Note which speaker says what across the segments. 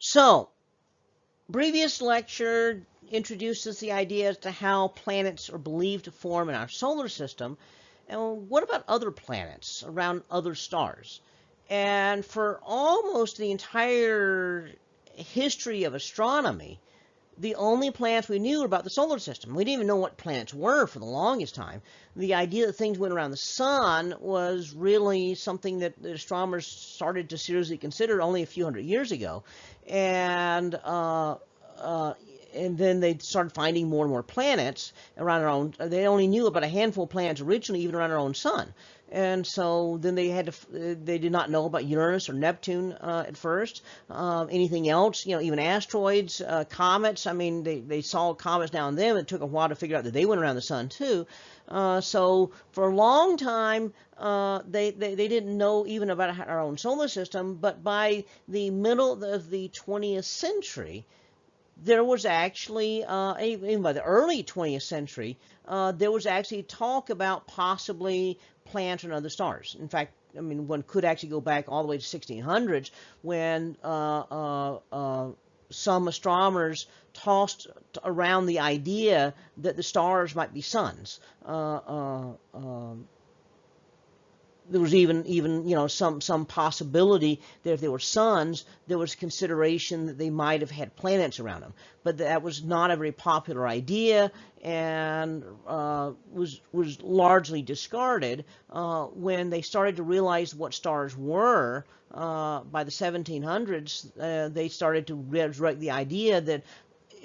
Speaker 1: So, previous lecture introduces the idea as to how planets are believed to form in our solar system. And what about other planets around other stars? And for almost the entire history of astronomy, the only planets we knew were about the solar system. We didn't even know what planets were for the longest time. The idea that things went around the sun was really something that the astronomers started to seriously consider only a few hundred years ago. And uh, and then they started finding more and more planets around our own. They only knew about a handful of planets originally, even around our own sun. And so then they did not know about Uranus or Neptune at first. Anything else, even asteroids, comets. I mean, they saw comets now and then. It took a while to figure out that they went around the sun too. So for a long time, they didn't know even about our own solar system. But by the middle of the 20th century, there was actually, even by the early 20th century, there was actually talk about possibly planets and other stars. In fact, I mean, one could actually go back all the way to 1600s when some astronomers tossed around the idea that the stars might be suns. There was even some possibility that if they were suns, there was consideration that they might have had planets around them. But that was not a very popular idea and was largely discarded when they started to realize what stars were. By the 1700s, they started to resurrect the idea that,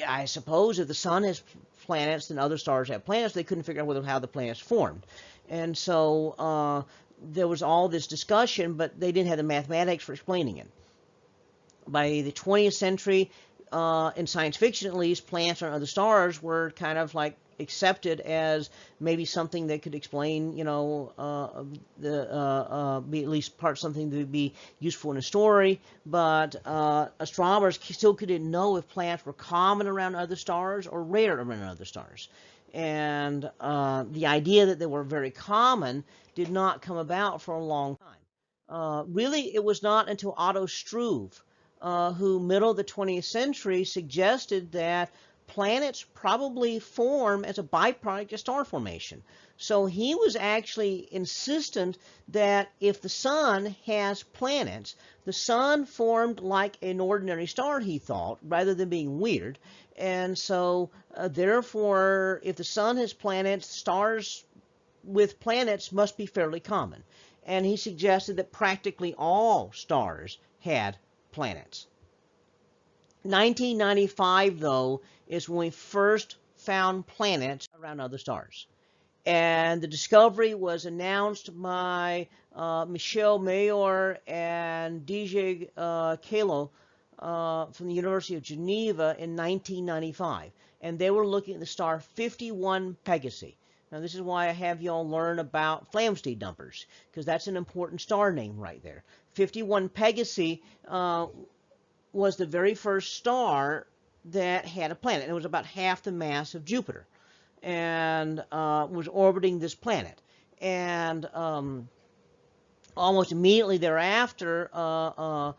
Speaker 1: I suppose, if the sun has planets, then other stars have planets. They couldn't figure out how the planets formed. And so there was all this discussion, but they didn't have the mathematics for explaining it. By the 20th century, in science fiction at least, planets and other stars were kind of like accepted as maybe something that could explain, be at least part something that would be useful in a story. But astronomers still couldn't know if planets were common around other stars or rare around other stars. And the idea that they were very common did not come about for a long time. Really, it was not until Otto Struve, who middle of the 20th century suggested that planets probably form as a byproduct of star formation. So he was actually insistent that if the sun has planets, the sun formed like an ordinary star, he thought, rather than being weird. And so, therefore, if the sun has planets, stars with planets must be fairly common. And he suggested that practically all stars had planets. 1995, though, is when we first found planets around other stars. And the discovery was announced by Michel Mayor and DJ Kalo from the University of Geneva in 1995. And they were looking at the star 51 Pegasi. Now, this is why I have y'all learn about Flamsteed numbers, because that's an important star name right there. 51 Pegasi was the very first star that had a planet. It was about half the mass of Jupiter and was orbiting this planet. And almost immediately thereafter, an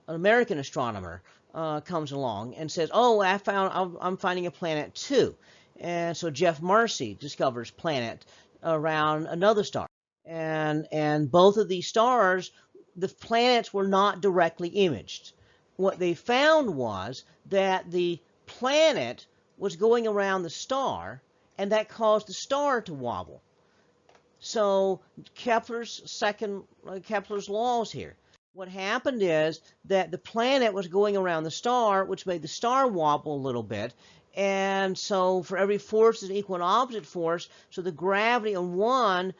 Speaker 1: American astronomer comes along and says, "Oh, I'm finding a planet too." And so Jeff Marcy discovers planet around another star. And both of these stars, the planets were not directly imaged. What they found was that the planet was going around the star, and that caused the star to wobble. So Kepler's laws here. What happened is that the planet was going around the star, which made the star wobble a little bit. And so for every force is equal and opposite force, so the gravity on one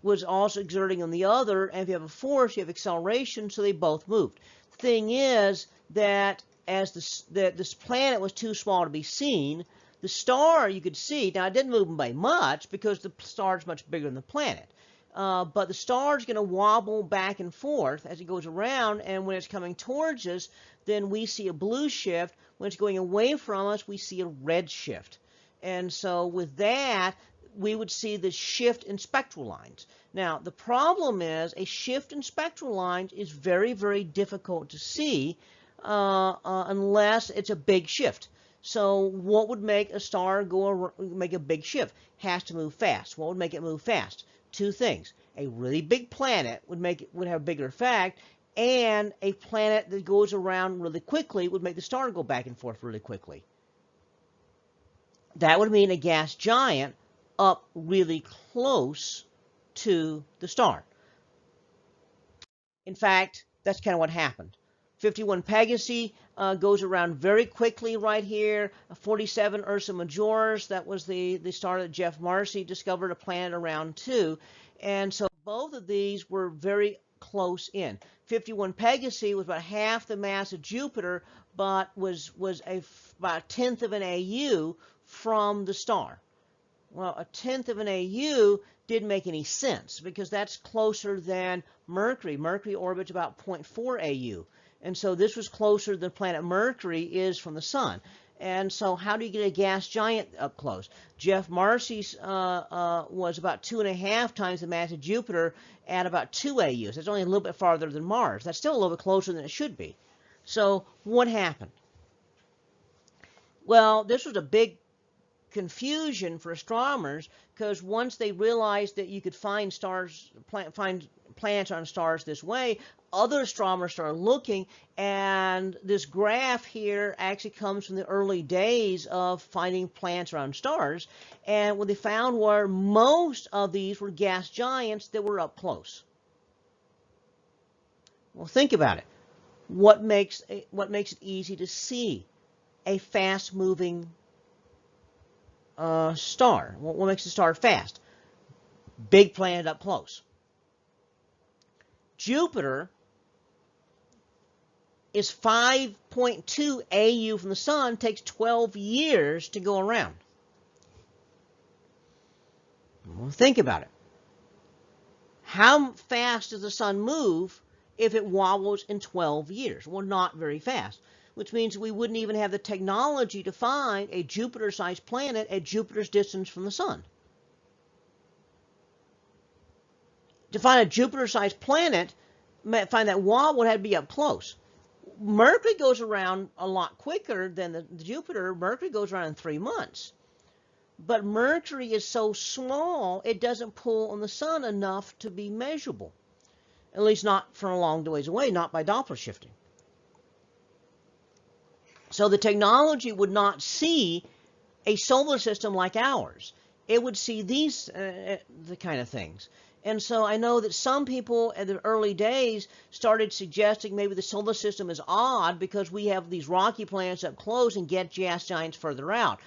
Speaker 1: was also exerting on the other, and if you have a force, you have acceleration, so they both moved. The thing is that as this planet was too small to be seen, the star you could see, now it didn't move by much because the star is much bigger than the planet. But the star is going to wobble back and forth as it goes around, and when it's coming towards us, then we see a blue shift. When it's going away from us, we see a red shift. And so with that, we would see the shift in spectral lines. Now, the problem is a shift in spectral lines is very, very difficult to see unless it's a big shift. So what would make a star make a big shift? Has to move fast. What would make it move fast? Two things. A really big planet would have a bigger effect, and a planet that goes around really quickly would make the star go back and forth really quickly. That would mean a gas giant up really close to the star. In fact, that's kind of what happened. 51 Pegasi goes around very quickly right here. 47 Ursa Majoris, that was the star that Jeff Marcy discovered a planet around too. And so both of these were very close in. 51 Pegasi was about half the mass of Jupiter, but was about a tenth of an AU from the star. Well, a tenth of an AU didn't make any sense because that's closer than Mercury. Mercury orbits about 0.4 AU. And so this was closer than planet Mercury is from the sun. And so how do you get a gas giant up close? Jeff Marcy's was about 2.5 times the mass of Jupiter at about 2 AUs. That's only a little bit farther than Mars. That's still a little bit closer than it should be. So what happened? Well, this was a big confusion for astronomers because once they realized that you could find find planets on stars this way, other astronomers started looking, and this graph here actually comes from the early days of finding planets around stars, and what they found were most of these were gas giants that were up close. Well, think about it. What makes it easy to see a fast-moving star? What makes a star fast? Big planet up close. Jupiter is 5.2 AU from the sun, takes 12 years to go around. Well, think about it. How fast does the sun move if it wobbles in 12 years? Well, not very fast, which means we wouldn't even have the technology to find a Jupiter-sized planet at Jupiter's distance from the sun. To find a Jupiter-sized planet, find that wobble would have to be up close. Mercury goes around a lot quicker than the Jupiter. Mercury goes around in 3 months. But Mercury is so small, it doesn't pull on the sun enough to be measurable. At least not from a long ways away, not by Doppler shifting. So the technology would not see a solar system like ours. It would see these the kind of things. And so I know that some people in the early days started suggesting maybe the solar system is odd because we have these rocky planets up close and get gas giants further out.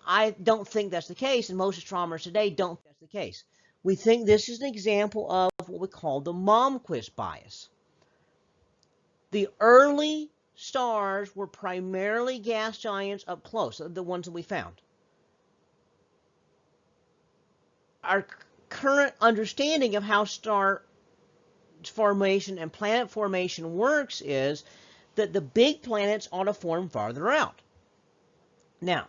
Speaker 1: I don't think that's the case, and most astronomers today don't think that's the case. We think this is an example of what we call the Malmquist bias. The early stars were primarily gas giants up close, the ones that we found. Our current understanding of how star formation and planet formation works is that the big planets ought to form farther out. Now,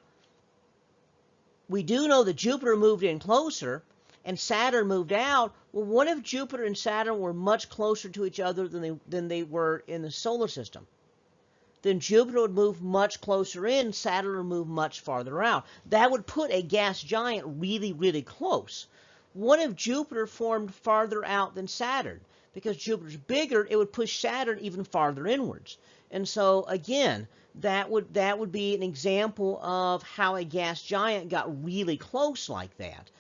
Speaker 1: we do know that Jupiter moved in closer and Saturn moved out. Well, what if Jupiter and Saturn were much closer to each other than they were in the solar system? Then Jupiter would move much closer in, Saturn would move much farther out. That would put a gas giant really, really close. What if Jupiter formed farther out than Saturn? Because Jupiter's bigger, it would push Saturn even farther inwards. And so again, that would be an example of how a gas giant got really close like that.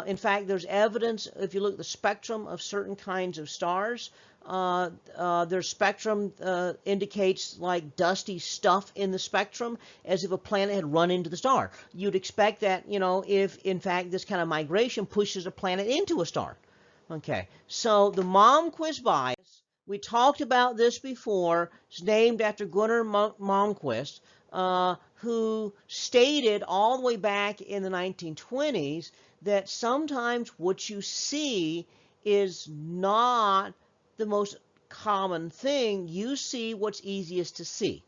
Speaker 1: In fact, there's evidence, if you look at the spectrum of certain kinds of stars, their spectrum indicates like dusty stuff in the spectrum, as if a planet had run into the star. You'd expect that, you know, if in fact this kind of migration pushes a planet into a star. Okay, so the Malmquist bias, we talked about this before. It's named after Gunnar Malmquist, who stated all the way back in the 1920s that sometimes what you see is not the most common thing. You see what's easiest to see.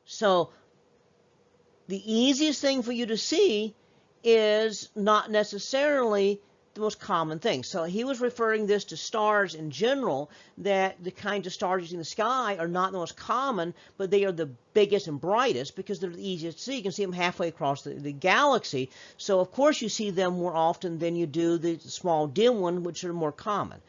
Speaker 1: So the easiest thing for you to see is not necessarily the most common thing. So he was referring this to stars in general, that the kinds of stars you see in the sky are not the most common, but they are the biggest and brightest because they're the easiest to see. You can see them halfway across the galaxy. So of course you see them more often than you do the small dim one, which are more common.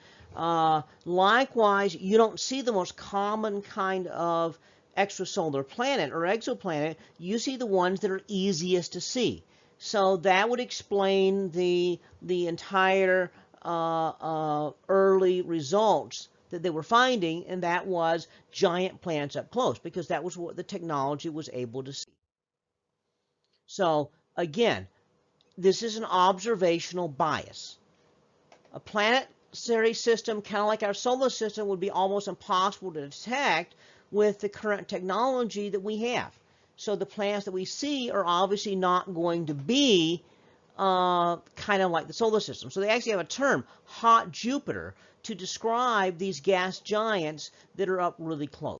Speaker 1: Likewise, you don't see the most common kind of extrasolar planet or exoplanet. You see the ones that are easiest to see. So that would explain the entire early results that they were finding, and that was giant planets up close, because that was what the technology was able to see. So again, this is an observational bias. A planetary system, kind of like our solar system, would be almost impossible to detect with the current technology that we have. So the planets that we see are obviously not going to be kind of like the solar system. So they actually have a term, hot Jupiter, to describe these gas giants that are up really close.